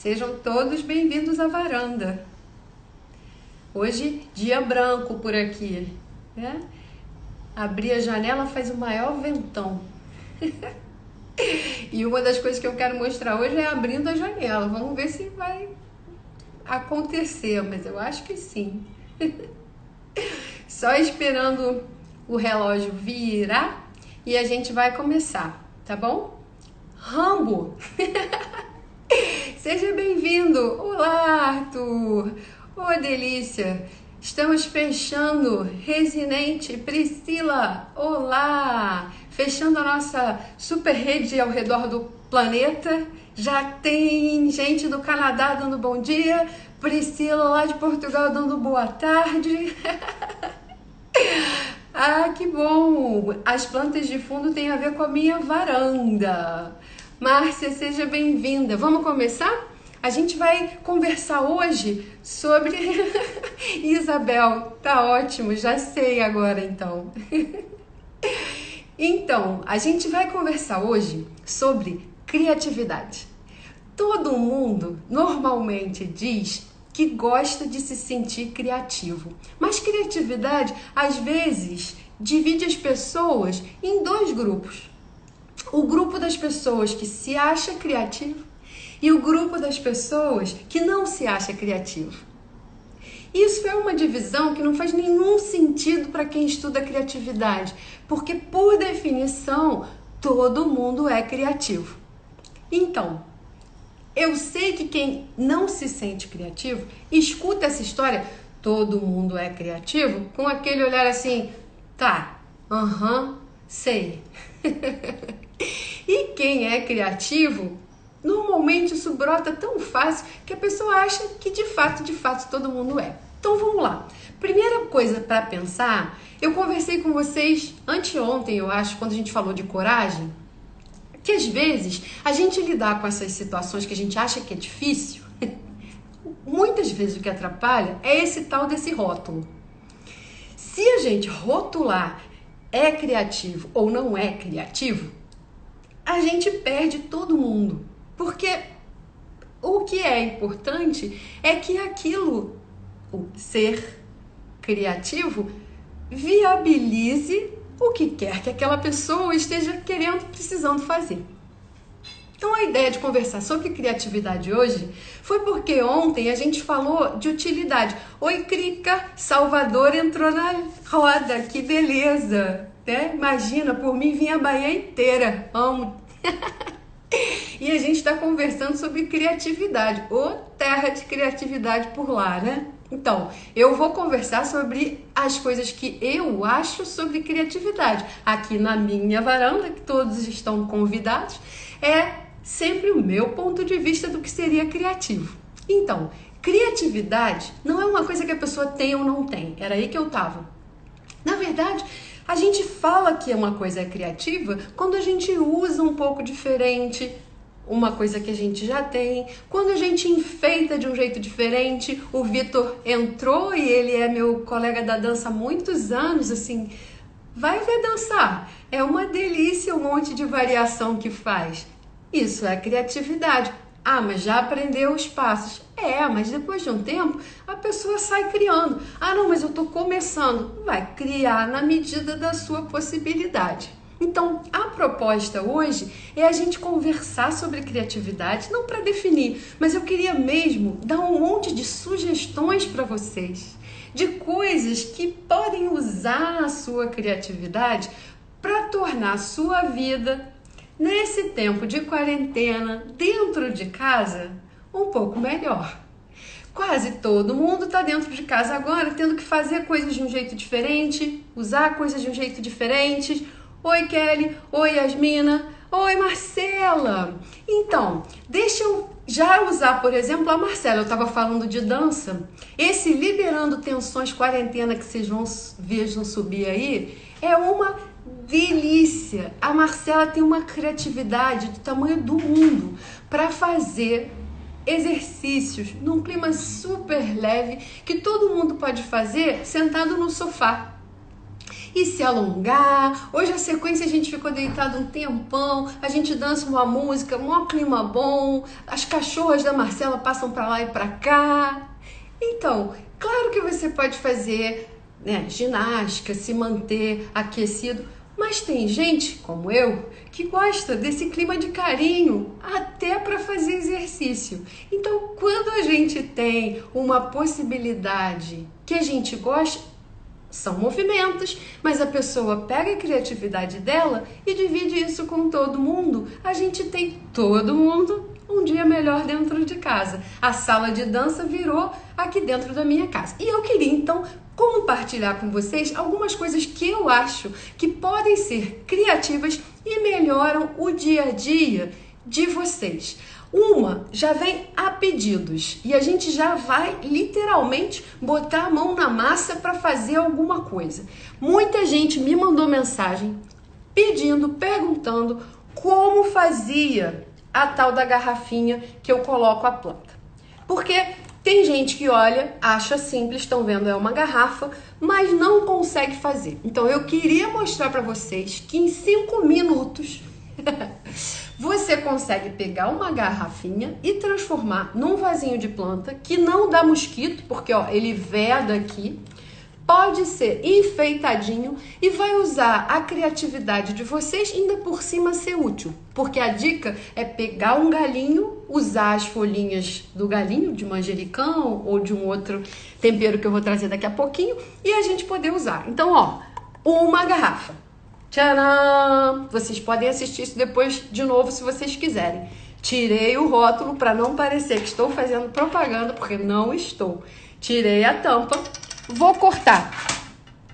Sejam todos bem-vindos à varanda. Hoje, dia branco por aqui, né? Abri a janela, faz o maior ventão. E uma das coisas que eu quero mostrar hoje é abrindo a janela. Vamos ver se vai acontecer, mas eu acho que sim. Só esperando o relógio virar e a gente vai começar, tá bom? Rambo! Seja bem-vindo! Olá, Arthur! Oh, delícia! Estamos fechando Residente Priscila! Olá! Fechando a nossa super rede ao redor do planeta. Já tem gente do Canadá dando bom dia, Priscila lá de Portugal dando boa tarde. Ah, que bom! As plantas de fundo têm a ver com a minha varanda. Márcia, seja bem-vinda. Vamos começar? A gente vai conversar hoje sobre... Isabel, tá ótimo, já sei agora então. Então, a gente vai conversar hoje sobre criatividade. Todo mundo normalmente diz que gosta de se sentir criativo, mas criatividade às vezes divide as pessoas em dois grupos. O grupo das pessoas que se acha criativo e o grupo das pessoas que não se acha criativo. Isso é uma divisão que não faz nenhum sentido para quem estuda criatividade, porque por definição todo mundo é criativo. Então, eu sei que quem não se sente criativo escuta essa história, todo mundo é criativo, com aquele olhar assim, tá, sei. E quem é criativo, normalmente isso brota tão fácil que a pessoa acha que de fato todo mundo é. Então vamos lá. Primeira coisa para pensar, eu conversei com vocês anteontem, eu acho, quando a gente falou de coragem, que às vezes a gente lidar com essas situações que a gente acha que é difícil, muitas vezes o que atrapalha é esse tal desse rótulo. Se a gente rotular é criativo ou não é criativo, a gente perde todo mundo. Porque o que é importante é que aquilo, o ser criativo, viabilize o que quer que aquela pessoa esteja querendo, precisando fazer. Então a ideia de conversar sobre criatividade hoje foi porque ontem a gente falou de utilidade. Oi, Crica, Salvador entrou na roda, que beleza, né? Imagina, por mim vinha a Bahia inteira, amo. E a gente está conversando sobre criatividade, ô terra de criatividade por lá, né? Então, eu vou conversar sobre as coisas que eu acho sobre criatividade. Aqui na minha varanda, que todos estão convidados, é sempre o meu ponto de vista do que seria criativo. Então, criatividade não é uma coisa que a pessoa tem ou não tem. Era aí que eu tava. Na verdade, a gente fala que uma coisa é criativa quando a gente usa um pouco diferente uma coisa que a gente já tem, quando a gente enfeita de um jeito diferente. O Vitor entrou e ele é meu colega da dança há muitos anos, assim, vai ver dançar, é uma delícia o monte de variação que faz. Isso é criatividade. Ah, mas já aprendeu os passos. É, mas depois de um tempo a pessoa sai criando. Ah, não, mas eu tô começando. Vai criar na medida da sua possibilidade. Então, a proposta hoje é a gente conversar sobre criatividade, não para definir, mas eu queria mesmo dar um monte de sugestões para vocês, de coisas que podem usar a sua criatividade para tornar a sua vida, nesse tempo de quarentena, dentro de casa, um pouco melhor. Quase todo mundo está dentro de casa agora, tendo que fazer coisas de um jeito diferente, usar coisas de um jeito diferente. Oi, Kelly. Oi, Yasmina. Oi, Marcela. Então, deixa eu já usar, por exemplo, a Marcela. Eu estava falando de dança. Esse Liberando Tensões Quarentena que vocês vejam subir aí é uma delícia. A Marcela tem uma criatividade do tamanho do mundo para fazer exercícios num clima super leve que todo mundo pode fazer sentado no sofá. e se alongar. Hoje a sequência a gente ficou deitado um tempão, a gente dança uma música, um clima bom, as cachorras da Marcela passam para lá e para cá. Então, claro que você pode fazer, né, ginástica, se manter aquecido, mas tem gente, como eu, que gosta desse clima de carinho, até para fazer exercício. Então, quando a gente tem uma possibilidade que a gente gosta, são movimentos, mas a pessoa pega a criatividade dela e divide isso com todo mundo. A gente tem todo mundo um dia melhor dentro de casa. A sala de dança virou aqui dentro da minha casa. E eu queria, então, compartilhar com vocês algumas coisas que eu acho que podem ser criativas e melhoram o dia a dia de vocês. Uma já vem a pedidos e a gente já vai literalmente botar a mão na massa para fazer alguma coisa. Muita gente me mandou mensagem pedindo, perguntando como fazia a tal da garrafinha que eu coloco a planta. Porque tem gente que olha, acha simples, estão vendo é uma garrafa, mas não consegue fazer. Então eu queria mostrar para vocês que em 5 minutos você consegue pegar uma garrafinha e transformar num vasinho de planta que não dá mosquito, porque ó, ele veda aqui. Pode ser enfeitadinho e vai usar a criatividade de vocês ainda por cima ser útil. Porque a dica é pegar um galinho, usar as folhinhas do galinho, de manjericão ou de um outro tempero que eu vou trazer daqui a pouquinho e a gente poder usar. Então, ó, uma garrafa. Tcharam! Vocês podem assistir isso depois de novo se vocês quiserem. Tirei o rótulo para não parecer que estou fazendo propaganda, porque não estou. Tirei a tampa. Vou cortar.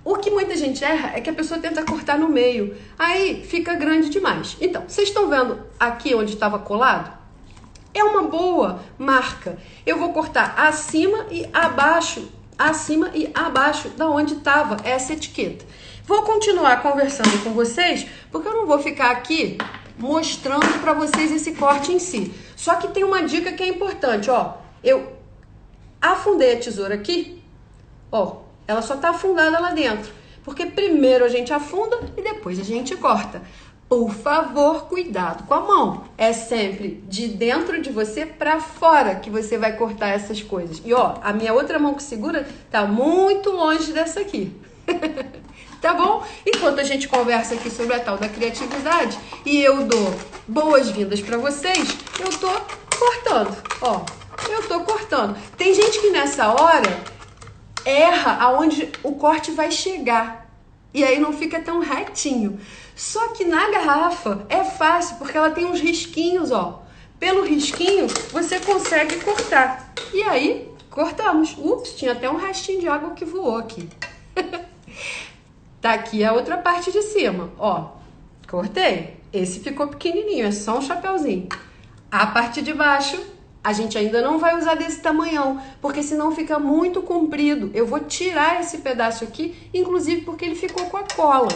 O que muita gente erra é que a pessoa tenta cortar no meio. Aí fica grande demais. Então, vocês estão vendo aqui onde estava colado? É uma boa marca. Eu vou cortar acima e abaixo da onde estava essa etiqueta. Vou continuar conversando com vocês, porque eu não vou ficar aqui mostrando para vocês esse corte em si. Só que tem uma dica que é importante, ó. Eu afundei a tesoura aqui. Ó, ela só tá afundada lá dentro, porque primeiro a gente afunda e depois a gente corta. Por favor, cuidado com a mão. É sempre de dentro de você para fora que você vai cortar essas coisas. E ó, a minha outra mão que segura tá muito longe dessa aqui. Tá bom? Enquanto a gente conversa aqui sobre a tal da criatividade e eu dou boas-vindas para vocês, eu tô cortando. Ó, eu tô cortando. Tem gente que nessa hora erra aonde o corte vai chegar e aí não fica tão retinho. Só que na garrafa é fácil porque ela tem uns risquinhos, ó. Pelo risquinho você consegue cortar. E aí cortamos. Ups, tinha até um restinho de água que voou aqui. Tá aqui a outra parte de cima, ó. Cortei. Esse ficou pequenininho, é só um chapeuzinho. A parte de baixo a gente ainda não vai usar desse tamanhão, porque senão fica muito comprido. Eu vou tirar esse pedaço aqui, inclusive porque ele ficou com a cola.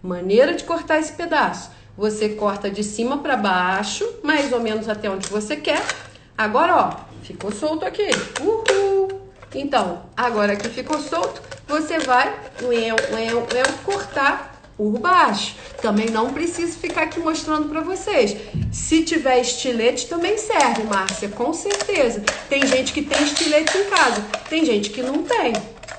Maneira de cortar esse pedaço. Você corta de cima para baixo, mais ou menos até onde você quer. Agora, ó, ficou solto aqui. Uhul! Então, agora que ficou solto, você vai cortar por baixo. Também não preciso ficar aqui mostrando para vocês. Se tiver estilete também serve, Márcia, com certeza. Tem gente que tem estilete em casa, tem gente que não tem.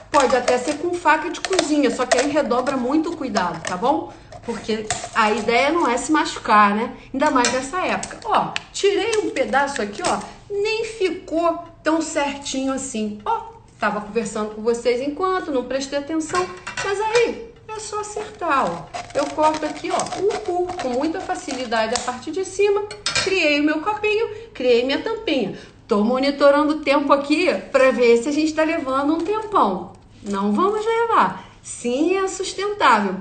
Pode até ser com faca de cozinha, só que aí redobra muito o cuidado, tá bom? Porque a ideia não é se machucar, né? Ainda mais nessa época. Ó, tirei um pedaço aqui, ó, nem ficou tão certinho assim. Ó, tava conversando com vocês enquanto, não prestei atenção, mas aí é só acertar, ó. Eu corto aqui, ó, com muita facilidade a parte de cima. Criei o meu copinho, criei minha tampinha. Tô monitorando o tempo aqui para ver se a gente tá levando um tempão. Não vamos levar. Sim, é sustentável.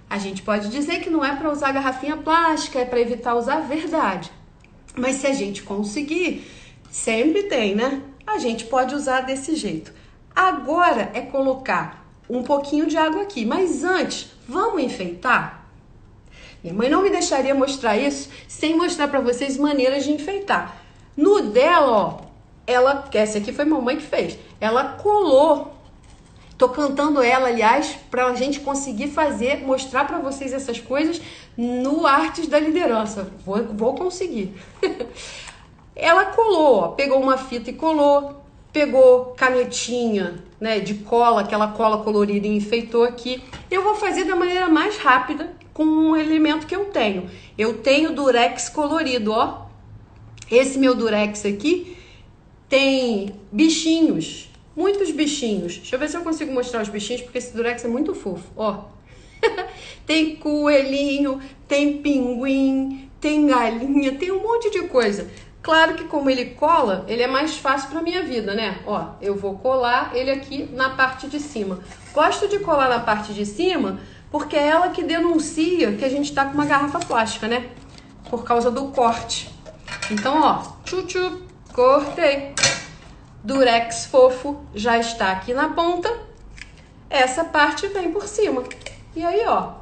A gente pode dizer que não é para usar garrafinha plástica, é para evitar usar verdade. Mas se a gente conseguir, sempre tem, né? A gente pode usar desse jeito. Agora é colocar um pouquinho de água aqui, mas antes, vamos enfeitar? Minha mãe não me deixaria mostrar isso sem mostrar para vocês maneiras de enfeitar. No dela, ó, essa aqui foi mamãe que fez. Ela colou. Tô cantando ela, aliás, para a gente conseguir mostrar para vocês essas coisas no Artes da Liderança. Vou conseguir. Ela colou, ó, pegou uma fita e colou, pegou canetinha, né, de cola, aquela cola colorida e enfeitou aqui. Eu vou fazer da maneira mais rápida com um elemento que eu tenho. Eu tenho durex colorido, ó. Esse meu durex aqui tem bichinhos, muitos bichinhos. Deixa eu ver se eu consigo mostrar os bichinhos, porque esse durex é muito fofo, ó. Tem coelhinho, tem pinguim, tem galinha, tem um monte de coisa. Claro que como ele cola, ele é mais fácil para minha vida, né? Ó, eu vou colar ele aqui na parte de cima. Gosto de colar na parte de cima porque é ela que denuncia que a gente tá com uma garrafa plástica, né? Por causa do corte. Então, ó, tchu-tchu, cortei. Durex fofo já está aqui na ponta. Essa parte vem por cima. E aí, ó,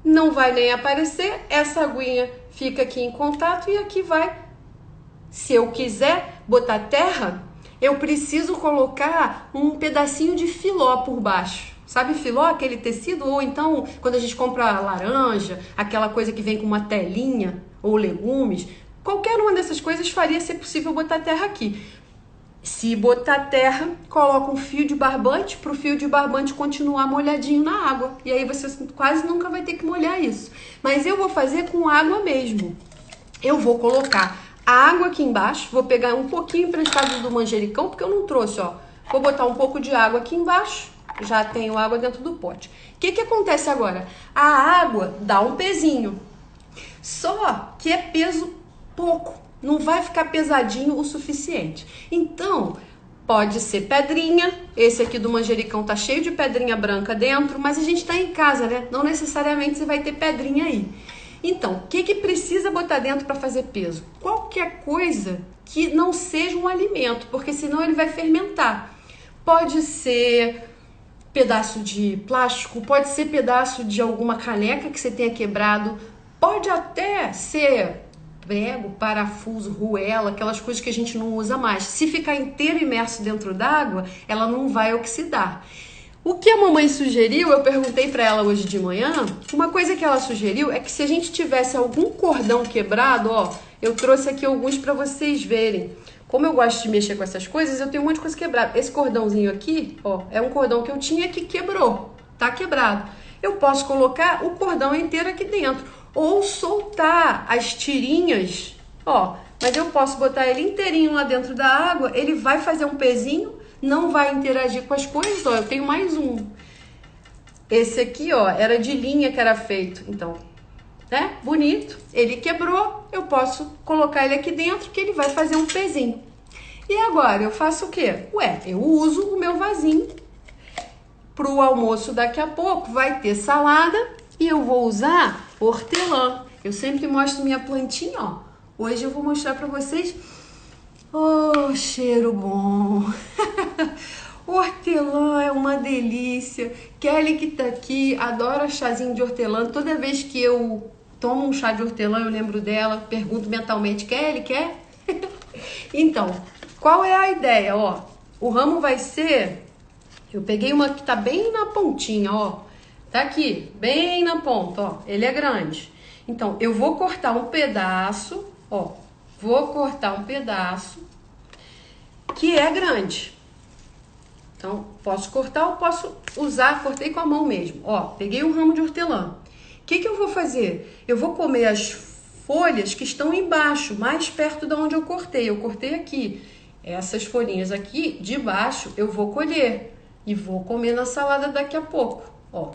não vai nem aparecer. Essa aguinha fica aqui em contato e aqui vai. Se eu quiser botar terra, eu preciso colocar um pedacinho de filó por baixo. Sabe filó, aquele tecido? Ou então, quando a gente compra laranja, aquela coisa que vem com uma telinha, ou legumes, qualquer uma dessas coisas faria ser possível botar terra aqui. Se botar terra, coloca um fio de barbante para o fio de barbante continuar molhadinho na água. E aí você quase nunca vai ter que molhar isso. Mas eu vou fazer com água mesmo. Eu vou colocar a água aqui embaixo, vou pegar um pouquinho emprestado do manjericão, porque eu não trouxe, ó. Vou botar um pouco de água aqui embaixo, já tenho água dentro do pote. O que acontece agora? A água dá um pezinho, só que é peso pouco, não vai ficar pesadinho o suficiente. Então, pode ser pedrinha, esse aqui do manjericão tá cheio de pedrinha branca dentro, mas a gente tá em casa, né? Não necessariamente você vai ter pedrinha aí. Então, o que precisa botar dentro para fazer peso? Qualquer coisa que não seja um alimento, porque senão ele vai fermentar. Pode ser pedaço de plástico, pode ser pedaço de alguma caneca que você tenha quebrado, pode até ser prego, parafuso, ruela, aquelas coisas que a gente não usa mais. Se ficar inteiro imerso dentro d'água, ela não vai oxidar. O que a mamãe sugeriu, eu perguntei para ela hoje de manhã, uma coisa que ela sugeriu é que se a gente tivesse algum cordão quebrado, ó, eu trouxe aqui alguns para vocês verem. Como eu gosto de mexer com essas coisas, eu tenho um monte de coisa quebrada. Esse cordãozinho aqui, ó, é um cordão que eu tinha que quebrou, tá quebrado. Eu posso colocar o cordão inteiro aqui dentro, ou soltar as tirinhas, ó, mas eu posso botar ele inteirinho lá dentro da água, ele vai fazer um pezinho, não vai interagir com as coisas, ó, eu tenho mais um. Esse aqui, ó, era de linha que era feito, então, né, bonito. Ele quebrou, eu posso colocar ele aqui dentro que ele vai fazer um pezinho. E agora, eu faço o quê? Ué, eu uso o meu vasinho pro almoço daqui a pouco, vai ter salada e eu vou usar hortelã. Eu sempre mostro minha plantinha, ó. Hoje eu vou mostrar pra vocês. Oh, cheiro bom! Hortelã é uma delícia. Kelly que tá aqui, adora chazinho de hortelã. Toda vez que eu tomo um chá de hortelã, eu lembro dela, pergunto mentalmente, Kelly, quer? Então, qual é a ideia, ó? O ramo vai ser... Eu peguei uma que tá bem na pontinha, ó. Tá aqui, bem na ponta, ó. Ele é grande. Então, eu vou cortar um pedaço, ó. Vou cortar um pedaço que é grande. Então, posso cortar ou posso usar, cortei com a mão mesmo. Ó, peguei um ramo de hortelã. O que eu vou fazer? Eu vou comer as folhas que estão embaixo, mais perto de onde eu cortei. Eu cortei aqui. Essas folhinhas aqui de baixo eu vou colher e vou comer na salada daqui a pouco. Ó,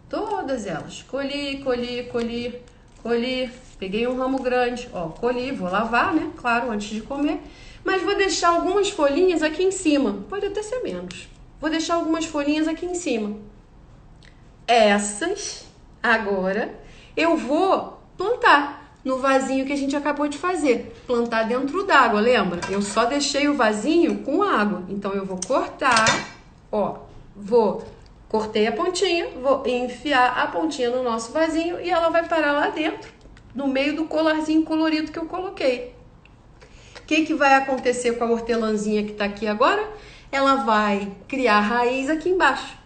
todas elas. Colhi, colhi, colhi, colhi. Peguei um ramo grande, ó, colhi, vou lavar, né? Claro, antes de comer. Mas vou deixar algumas folhinhas aqui em cima. Pode até ser menos. Vou deixar algumas folhinhas aqui em cima. Essas, agora, eu vou plantar no vasinho que a gente acabou de fazer. Plantar dentro d'água, lembra? Eu só deixei o vasinho com água. Então, eu vou cortar, ó, cortei a pontinha, vou enfiar a pontinha no nosso vasinho e ela vai parar lá dentro, no meio do colarzinho colorido que eu coloquei. O que vai acontecer com a hortelãzinha que tá aqui agora? Ela vai criar raiz aqui embaixo.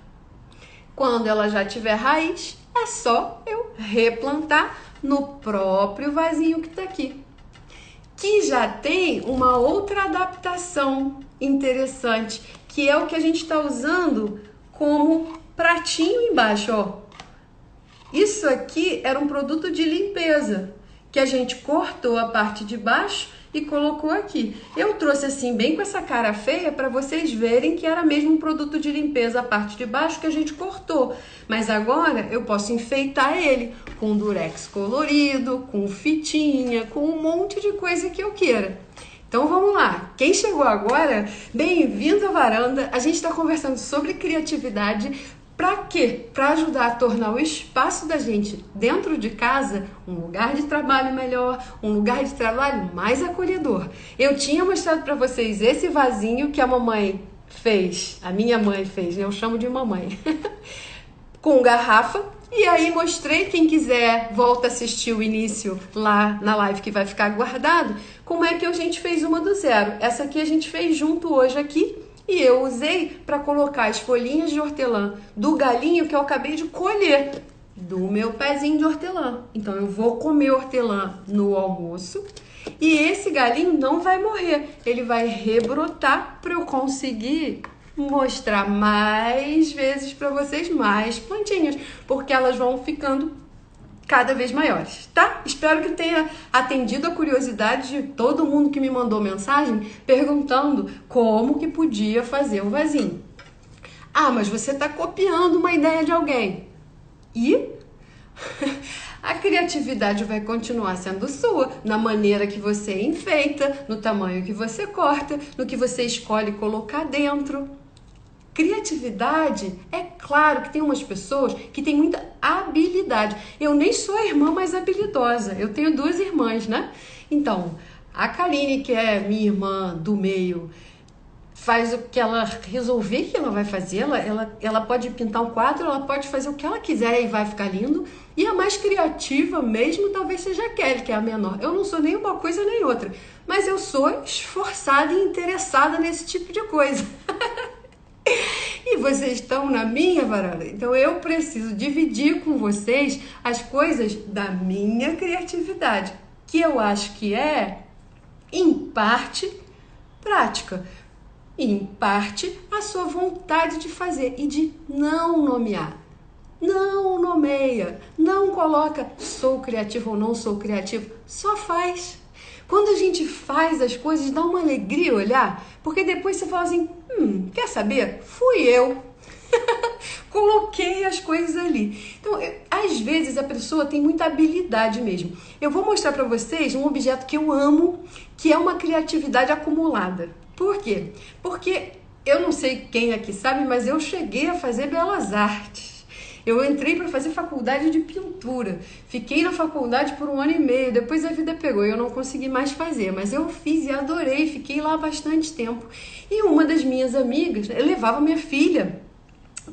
Quando ela já tiver raiz, é só eu replantar no próprio vasinho que tá aqui, que já tem uma outra adaptação interessante, que é o que a gente está usando como pratinho embaixo, ó. Isso aqui era um produto de limpeza, que a gente cortou a parte de baixo e colocou aqui. Eu trouxe assim, bem com essa cara feia, para vocês verem que era mesmo um produto de limpeza a parte de baixo que a gente cortou. Mas agora eu posso enfeitar ele com durex colorido, com fitinha, com um monte de coisa que eu queira. Então vamos lá, quem chegou agora, bem-vindo à varanda. A gente está conversando sobre criatividade. Para quê? Para ajudar a tornar o espaço da gente dentro de casa um lugar de trabalho melhor, um lugar de trabalho mais acolhedor. Eu tinha mostrado para vocês esse vasinho que a mamãe fez, a minha mãe fez, eu chamo de mamãe, com garrafa. E aí mostrei, quem quiser volta a assistir o início lá na live que vai ficar guardado, como é que a gente fez uma do zero. Essa aqui a gente fez junto hoje aqui. E eu usei para colocar as folhinhas de hortelã do galinho que eu acabei de colher do meu pezinho de hortelã. Então eu vou comer hortelã no almoço e esse galinho não vai morrer. Ele vai rebrotar para eu conseguir mostrar mais vezes para vocês mais plantinhas, porque elas vão ficando cada vez maiores, tá? Espero que tenha atendido a curiosidade de todo mundo que me mandou mensagem perguntando como que podia fazer o vasinho. Ah, mas você está copiando uma ideia de alguém. E a criatividade vai continuar sendo sua, na maneira que você enfeita, no tamanho que você corta, no que você escolhe colocar dentro. Criatividade, é claro que tem umas pessoas que têm muita habilidade. Eu nem sou a irmã mais habilidosa, eu tenho duas irmãs, né? Então, a Karine, que é minha irmã do meio, faz o que ela resolver que ela vai fazer. Ela pode pintar um quadro, ela pode fazer o que ela quiser e vai ficar lindo. E a mais criativa mesmo talvez seja a Kelly, que é a menor. Eu não sou nem uma coisa nem outra, mas eu sou esforçada e interessada nesse tipo de coisa. E vocês estão na minha varanda, então eu preciso dividir com vocês as coisas da minha criatividade, que eu acho que é, em parte, prática, em parte, a sua vontade de fazer e de não nomear. Não nomeia, não coloca sou criativo ou não sou criativo, só faz. Quando a gente faz as coisas, dá uma alegria olhar, porque depois você fala assim, quer saber? Fui eu. Coloquei as coisas ali. Então, às vezes a pessoa tem muita habilidade mesmo. Eu vou mostrar para vocês um objeto que eu amo, que é uma criatividade acumulada. Por quê? Porque eu não sei quem aqui sabe, mas eu cheguei a fazer belas artes. Eu entrei para fazer faculdade de pintura, fiquei na faculdade por 1 ano e meio, depois a vida pegou e eu não consegui mais fazer, mas eu fiz e adorei, fiquei lá bastante tempo. E uma das minhas amigas, eu levava minha filha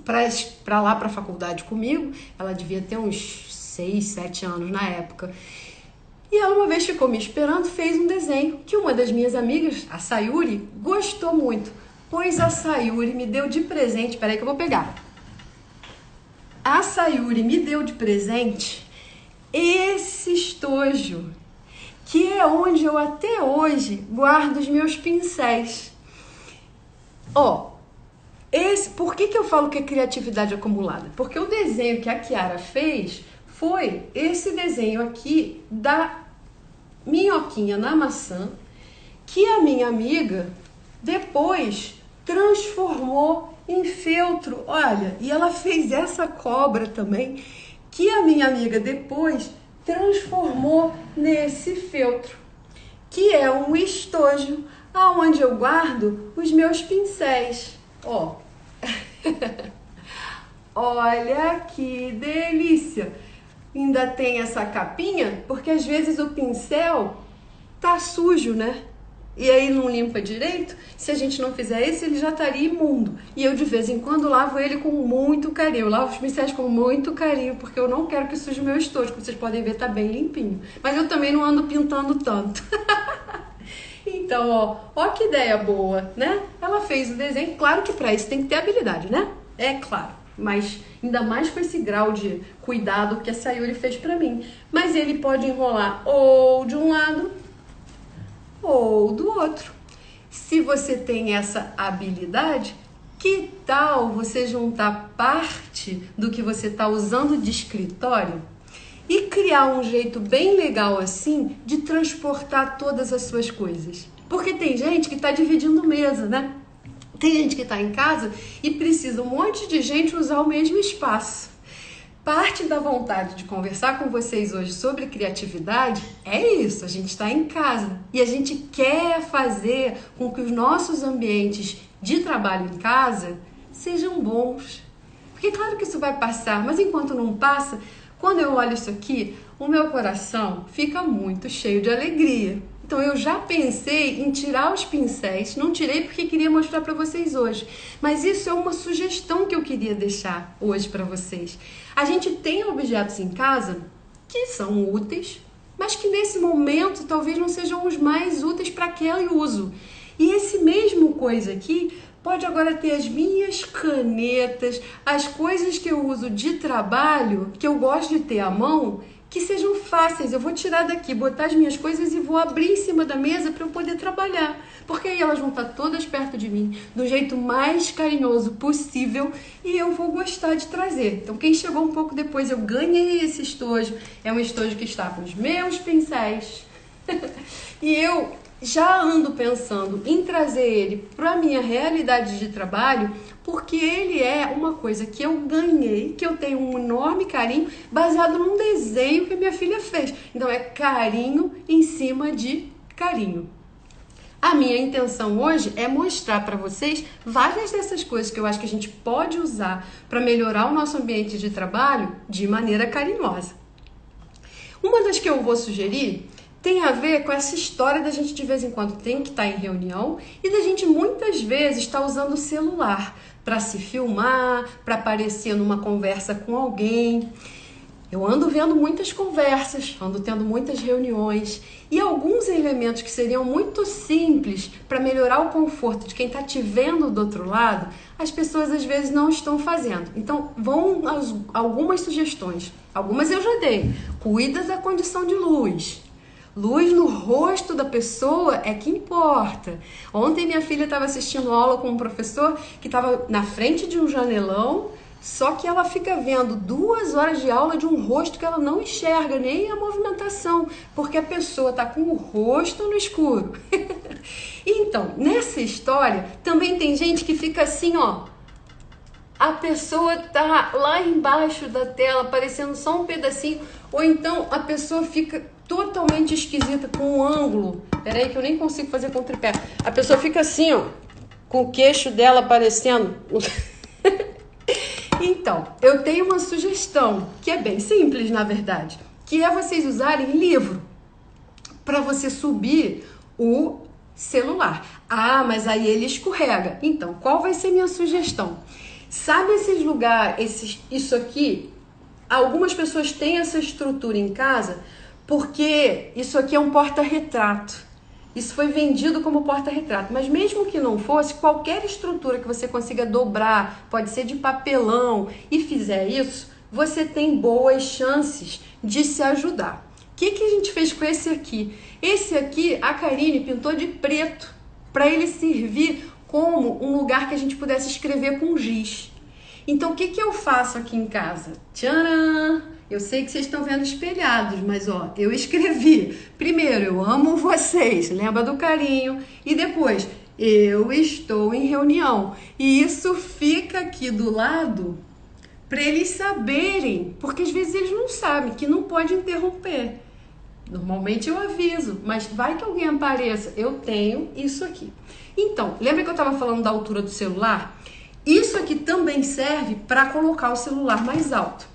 para lá para a faculdade comigo, ela devia ter uns 6, 7 anos na época. E ela uma vez ficou me esperando, fez um desenho que uma das minhas amigas, a Sayuri, gostou muito, pois a Sayuri me deu de presente, peraí que eu vou pegar. A Sayuri me deu de presente esse estojo, que é onde eu até hoje guardo os meus pincéis. Por que eu falo que é criatividade acumulada? Porque o desenho que a Kiara fez foi esse desenho aqui da minhoquinha na maçã, que a minha amiga depois transformou em feltro, olha, e ela fez essa cobra também, que a minha amiga depois transformou nesse feltro, que é um estojo, aonde eu guardo os meus pincéis, Olha que delícia! Ainda tem essa capinha, porque às vezes o pincel tá sujo, né? E aí não limpa direito. Se a gente não fizer isso, ele já estaria imundo. E eu de vez em quando lavo ele com muito carinho. Eu lavo os pincéis com muito carinho, porque eu não quero que suje o meu estojo. Como vocês podem ver, tá bem limpinho. Mas eu também não ando pintando tanto. Então, ó que ideia boa, né? Ela fez o desenho. Claro que para isso tem que ter habilidade, né? É claro. mas ainda mais com esse grau de cuidado que a Sayuri fez pra mim. Mas ele pode enrolar ou de um lado ou do outro. Se você tem essa habilidade, que tal você juntar parte do que você está usando de escritório e criar um jeito bem legal assim de transportar todas as suas coisas? Porque tem gente que está dividindo mesa, né? Tem gente que está em casa e precisa um monte de gente usar o mesmo espaço. Parte da vontade de conversar com vocês hoje sobre criatividade é isso, a gente está em casa e a gente quer fazer com que os nossos ambientes de trabalho em casa sejam bons. Porque claro que isso vai passar, mas enquanto não passa, quando eu olho isso aqui, o meu coração fica muito cheio de alegria. Então eu já pensei em tirar os pincéis, não tirei porque queria mostrar para vocês hoje, mas isso é uma sugestão que eu queria deixar hoje para vocês. A gente tem objetos em casa que são úteis, mas que nesse momento talvez não sejam os mais úteis para aquele uso. E esse mesmo coisa aqui pode agora ter as minhas canetas, as coisas que eu uso de trabalho, que eu gosto de ter à mão, que sejam fáceis. Eu vou tirar daqui, botar as minhas coisas e vou abrir em cima da mesa para eu poder trabalhar. Porque aí elas vão estar todas perto de mim, do jeito mais carinhoso possível, e eu vou gostar de trazer. Então quem chegou um pouco depois, eu ganhei esse estojo. É um estojo que está com os meus pincéis. E eu já ando pensando em trazer ele para a minha realidade de trabalho, porque ele é uma coisa que eu ganhei, que eu tenho um enorme carinho, baseado num desenho que minha filha fez. Então é carinho em cima de carinho. A minha intenção hoje é mostrar para vocês várias dessas coisas que eu acho que a gente pode usar para melhorar o nosso ambiente de trabalho de maneira carinhosa. Uma das que eu vou sugerir tem a ver com essa história da gente de vez em quando tem que estar em reunião e da gente muitas vezes estar usando o celular para se filmar, para aparecer numa conversa com alguém. Eu ando vendo muitas conversas, ando tendo muitas reuniões e alguns elementos que seriam muito simples para melhorar o conforto de quem está te vendo do outro lado, as pessoas às vezes não estão fazendo. Então vão algumas sugestões, algumas eu já dei. Cuida da condição de luz. Luz no rosto da pessoa é que importa. Ontem minha filha estava assistindo aula com um professor que estava na frente de um janelão, só que ela fica vendo 2 horas de aula de um rosto que ela não enxerga nem a movimentação, porque a pessoa está com o rosto no escuro. Então, nessa história, também tem gente que fica assim, ó. A pessoa tá lá embaixo da tela, aparecendo só um pedacinho, ou então a pessoa fica totalmente esquisita com um ângulo. Peraí que eu nem consigo fazer com o tripé. A pessoa fica assim, ó, com o queixo dela aparecendo. Então, eu tenho uma sugestão, que é bem simples, na verdade, que é vocês usarem livro para você subir o celular. Ah, mas aí ele escorrega. Então, qual vai ser minha sugestão? Sabe esses lugares, isso aqui, algumas pessoas têm essa estrutura em casa porque isso aqui é um porta-retrato. Isso foi vendido como porta-retrato, mas mesmo que não fosse, qualquer estrutura que você consiga dobrar, pode ser de papelão, e fizer isso, você tem boas chances de se ajudar. O que a gente fez com esse aqui? Esse aqui, a Karine pintou de preto, para ele servir como um lugar que a gente pudesse escrever com giz. Então, o que eu faço aqui em casa? Tcharam! Eu sei que vocês estão vendo espelhados, mas ó, eu escrevi. Primeiro, eu amo vocês, lembra do carinho? E depois, eu estou em reunião. E isso fica aqui do lado para eles saberem, porque às vezes eles não sabem que não pode interromper. Normalmente eu aviso, mas vai que alguém apareça, eu tenho isso aqui. Então, lembra que eu estava falando da altura do celular? Isso aqui também serve para colocar o celular mais alto.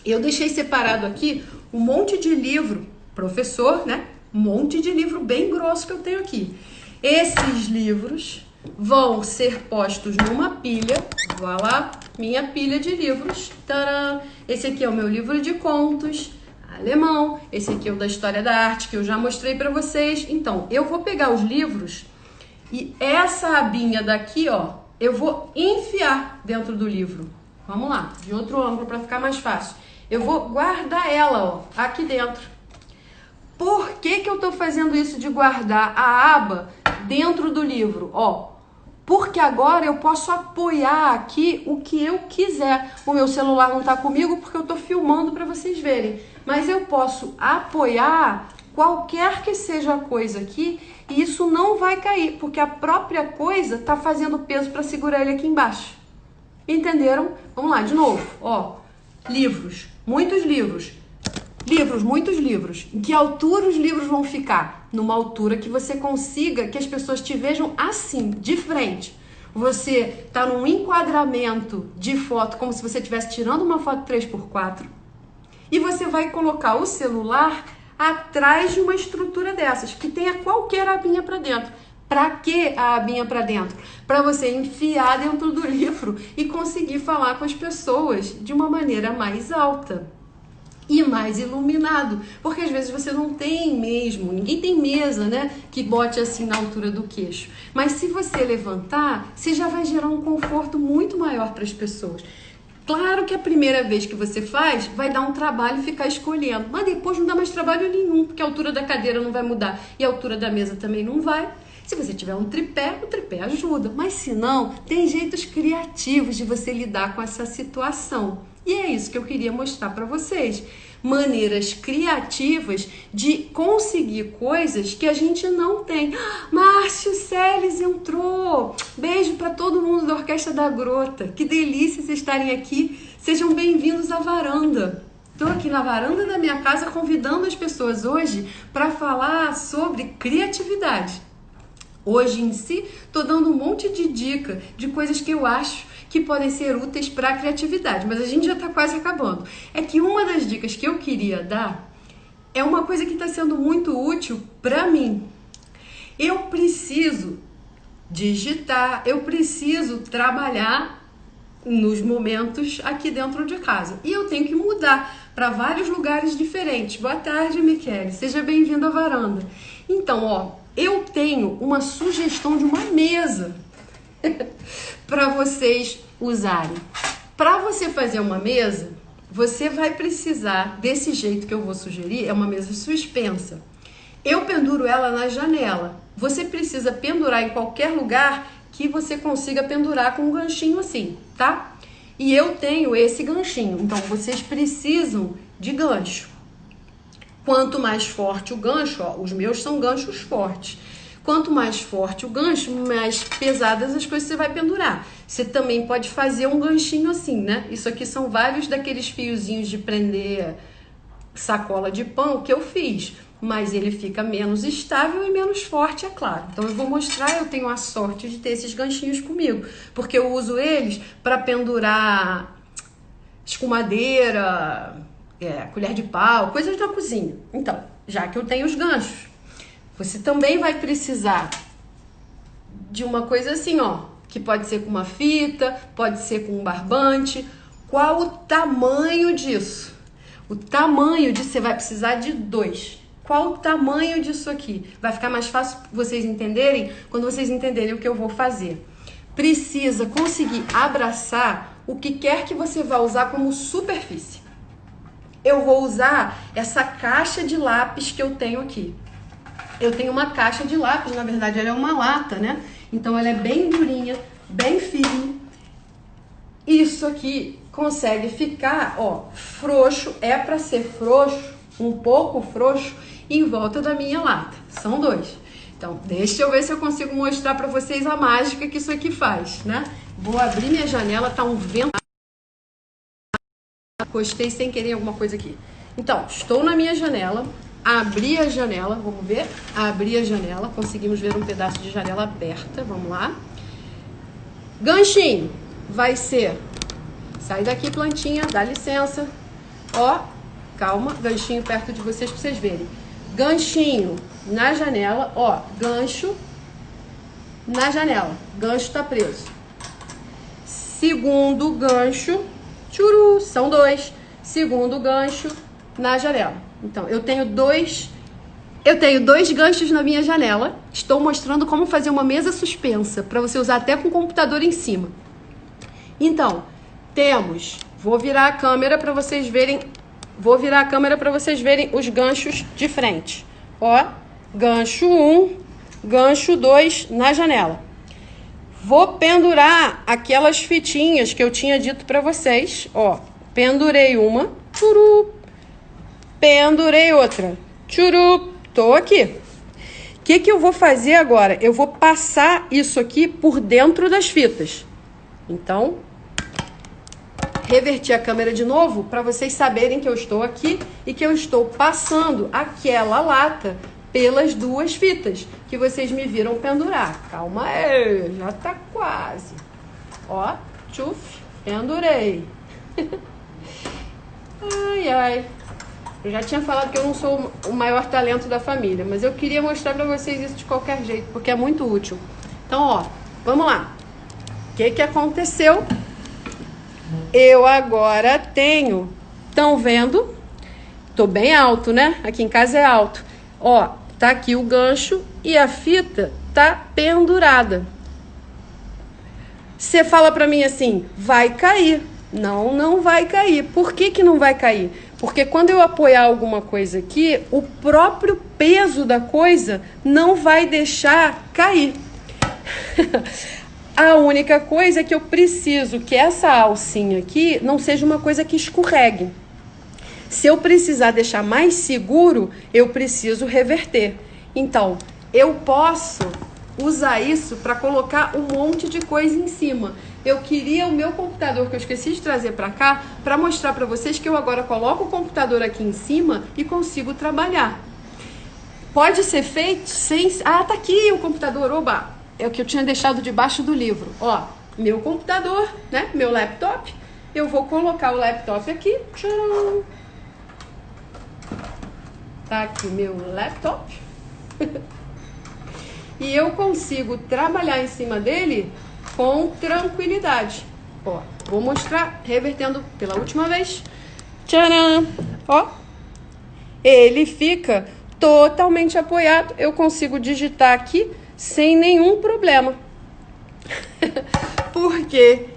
Eu deixei separado aqui um monte de livro, professor, né? Um monte de livro bem grosso que eu tenho aqui. Esses livros vão ser postos numa pilha. Vá lá, minha pilha de livros. Tcharam! Esse aqui é o meu livro de contos alemão. Esse aqui é o da História da Arte, que eu já mostrei para vocês. Então, eu vou pegar os livros e essa abinha daqui, ó, eu vou enfiar dentro do livro. vamos lá, de outro ângulo para ficar mais fácil. Eu vou guardar ela, ó, aqui dentro. Por que eu tô fazendo isso de guardar a aba dentro do livro? Ó, porque agora eu posso apoiar aqui o que eu quiser. O meu celular não tá comigo porque eu tô filmando para vocês verem. Mas eu posso apoiar qualquer que seja a coisa aqui e isso não vai cair, porque a própria coisa tá fazendo peso para segurar ele aqui embaixo. Entenderam? Vamos lá, de novo. Ó, livros, muitos livros. Livros, muitos livros. Em que altura os livros vão ficar? Numa altura que você consiga que as pessoas te vejam assim, de frente. Você tá num enquadramento de foto, como se você estivesse tirando uma foto 3x4. E você vai colocar o celular atrás de uma estrutura dessas, que tenha qualquer abinha para dentro. Para que a abinha para dentro? Para você enfiar dentro do livro e conseguir falar com as pessoas de uma maneira mais alta e mais iluminado, porque às vezes você não tem mesmo, ninguém tem mesa, né, que bote assim na altura do queixo, mas se você levantar, você já vai gerar um conforto muito maior para as pessoas. Claro que a primeira vez que você faz, vai dar um trabalho ficar escolhendo, mas depois não dá mais trabalho nenhum, porque a altura da cadeira não vai mudar e a altura da mesa também não vai. Se você tiver um tripé, o tripé ajuda, mas se não, tem jeitos criativos de você lidar com essa situação. E é isso que eu queria mostrar para vocês. Maneiras criativas de conseguir coisas que a gente não tem. Márcio Celes entrou! Beijo para todo mundo da Orquestra da Grota. Que delícia vocês estarem aqui. Sejam bem-vindos à varanda. Estou aqui na varanda da minha casa convidando as pessoas hoje para falar sobre criatividade. Hoje em si, estou dando um monte de dica de coisas que eu acho que podem ser úteis para a criatividade, mas a gente já está quase acabando. É que uma das dicas que eu queria dar é uma coisa que está sendo muito útil para mim. Eu preciso digitar, eu preciso trabalhar nos momentos aqui dentro de casa. E eu tenho que mudar para vários lugares diferentes. Boa tarde, Michele. Seja bem-vindo à varanda. Então, ó, eu tenho uma sugestão de uma mesa para vocês usarem. Para você fazer uma mesa, você vai precisar desse jeito que eu vou sugerir, é uma mesa suspensa. Eu penduro ela na janela. Você precisa pendurar em qualquer lugar que você consiga pendurar com um ganchinho assim, tá? E eu tenho esse ganchinho, então vocês precisam de gancho. Quanto mais forte o gancho, ó, os meus são ganchos fortes. Quanto mais forte o gancho, mais pesadas as coisas você vai pendurar. Você também pode fazer um ganchinho assim, né? Isso aqui são vários daqueles fiozinhos de prender sacola de pão que eu fiz. Mas ele fica menos estável e menos forte, é claro. Então eu vou mostrar, eu tenho a sorte de ter esses ganchinhos comigo. Porque eu uso eles para pendurar escumadeira, colher de pau, coisas da cozinha. Então, já que eu tenho os ganchos, você também vai precisar de uma coisa assim, ó, que pode ser com uma fita, pode ser com um barbante. Qual o tamanho disso? O tamanho disso, você vai precisar de 2. Qual o tamanho disso aqui? Vai ficar mais fácil vocês entenderem quando vocês entenderem o que eu vou fazer. Precisa conseguir abraçar o que quer que você vá usar como superfície. Eu vou usar essa caixa de lápis que eu tenho aqui. Eu tenho uma caixa de lápis, na verdade ela é uma lata, né? Então ela é bem durinha, bem firme. Isso aqui consegue ficar, ó, frouxo, é para ser frouxo, um pouco frouxo, em volta da minha lata. São 2. Então, deixa eu ver se eu consigo mostrar para vocês a mágica que isso aqui faz, né? Vou abrir minha janela, tá um vento. Encostei sem querer alguma coisa aqui. Então, estou na minha janela. Abri a janela, vamos ver? Abri a janela, conseguimos ver um pedaço de janela aberta, vamos lá. Ganchinho, vai ser... Sai daqui, plantinha, dá licença. Ó, calma, ganchinho perto de vocês para vocês verem. Ganchinho na janela, ó, gancho na janela. Gancho tá preso. Segundo gancho, tchuru, são 2. Segundo gancho na janela. Então, eu tenho dois ganchos na minha janela. Estou mostrando como fazer uma mesa suspensa, para você usar até com o computador em cima. Então, temos, vou virar a câmera para vocês verem os ganchos de frente. Ó, gancho 1, gancho 2 na janela. Vou pendurar aquelas fitinhas que eu tinha dito para vocês. Ó, pendurei uma, tchuru, pendurei outra, tchuru, tô aqui. O que eu vou fazer agora? Eu vou passar isso aqui por dentro das fitas. Então, reverti a câmera de novo para vocês saberem que eu estou aqui e que eu estou passando aquela lata pelas duas fitas que vocês me viram pendurar. Calma aí, já tá quase. Ó, tchuf, pendurei. Ai, ai. Eu já tinha falado que eu não sou o maior talento da família, mas eu queria mostrar pra vocês isso de qualquer jeito, porque é muito útil. Então, ó, vamos lá. O que aconteceu? Eu agora tenho... Estão vendo? Tô bem alto, né? Aqui em casa é alto. Ó, tá aqui o gancho e a fita tá pendurada. Você fala pra mim assim, vai cair. Não, não vai cair. Por que não vai cair? Porque quando eu apoiar alguma coisa aqui, o próprio peso da coisa não vai deixar cair. A única coisa é que eu preciso que essa alcinha aqui não seja uma coisa que escorregue. Se eu precisar deixar mais seguro, eu preciso reverter. Então, eu posso usar isso para colocar um monte de coisa em cima. Eu queria o meu computador, que eu esqueci de trazer para cá, para mostrar para vocês que eu agora coloco o computador aqui em cima e consigo trabalhar. Pode ser feito sem... Ah, tá aqui o computador, oba! É o que eu tinha deixado debaixo do livro. Ó, meu computador, né? Meu laptop. Eu vou colocar o laptop aqui. Tcharam! Tá aqui meu laptop. E eu consigo trabalhar em cima dele com tranquilidade. Ó, vou mostrar revertendo pela última vez. Tcharam! Ó, ele fica totalmente apoiado. Eu consigo digitar aqui sem nenhum problema. Porque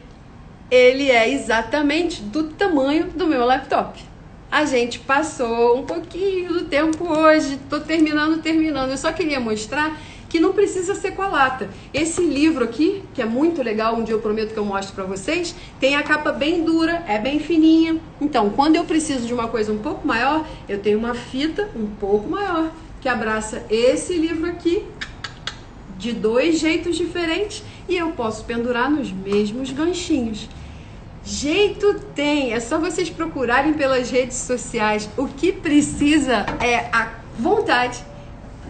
ele é exatamente do tamanho do meu laptop. A gente passou um pouquinho do tempo hoje. Tô terminando. Eu só queria mostrar que não precisa ser com a lata. Esse livro aqui, que é muito legal, um dia eu prometo que eu mostro pra vocês, tem a capa bem dura, é bem fininha. Então, quando eu preciso de uma coisa um pouco maior, eu tenho uma fita um pouco maior, que abraça esse livro aqui, de 2 jeitos diferentes, e eu posso pendurar nos mesmos ganchinhos. Jeito tem, é só vocês procurarem pelas redes sociais. O que precisa é a vontade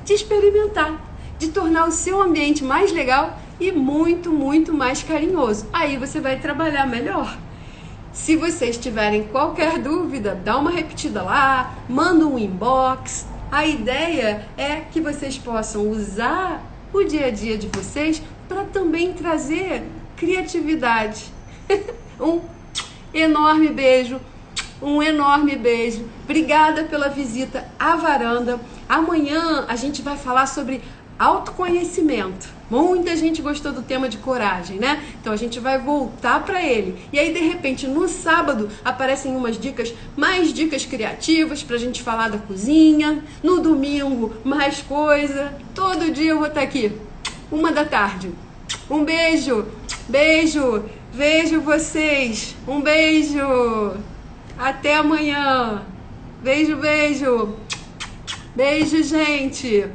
de experimentar, de tornar o seu ambiente mais legal e muito, muito mais carinhoso. Aí você vai trabalhar melhor. Se vocês tiverem qualquer dúvida, dá uma repetida lá, manda um inbox. A ideia é que vocês possam usar o dia a dia de vocês para também trazer criatividade. Um enorme beijo. Um enorme beijo. Obrigada pela visita à varanda. Amanhã a gente vai falar sobre autoconhecimento. Muita gente gostou do tema de coragem, né? Então a gente vai voltar para ele. E aí, de repente, no sábado aparecem umas dicas, mais dicas criativas pra gente falar da cozinha. No domingo, mais coisa. Todo dia eu vou estar aqui, 1h. Um beijo. Beijo. Vejo vocês. Um beijo. Até amanhã. Beijo, beijo. Beijo, gente.